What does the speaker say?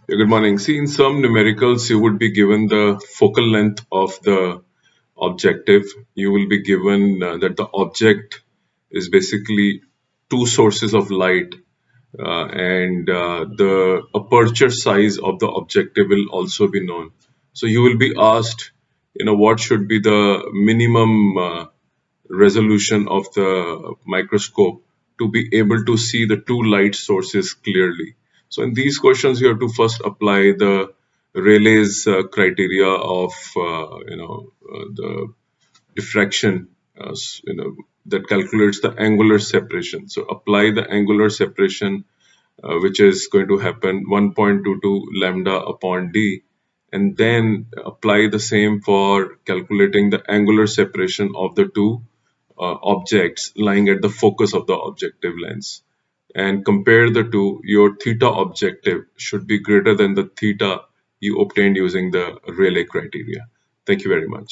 Yeah, good morning. See, in some numericals, you would be given the focal length of the objective. You will be given that the object is basically two sources of light, and the aperture size of the objective will also be known. So you will be asked, what should be the minimum resolution of the microscope to be able to see the two light sources clearly. So in these questions, you have to first apply the Rayleigh's criteria of the diffraction, that calculates the angular separation. So apply the angular separation, which is going to happen 1.22 lambda upon d, and then apply the same for calculating the angular separation of the two objects lying at the focus of the objective lens, and compare the two. Your theta objective should be greater than the theta you obtained using the Rayleigh criteria. Thank you very much.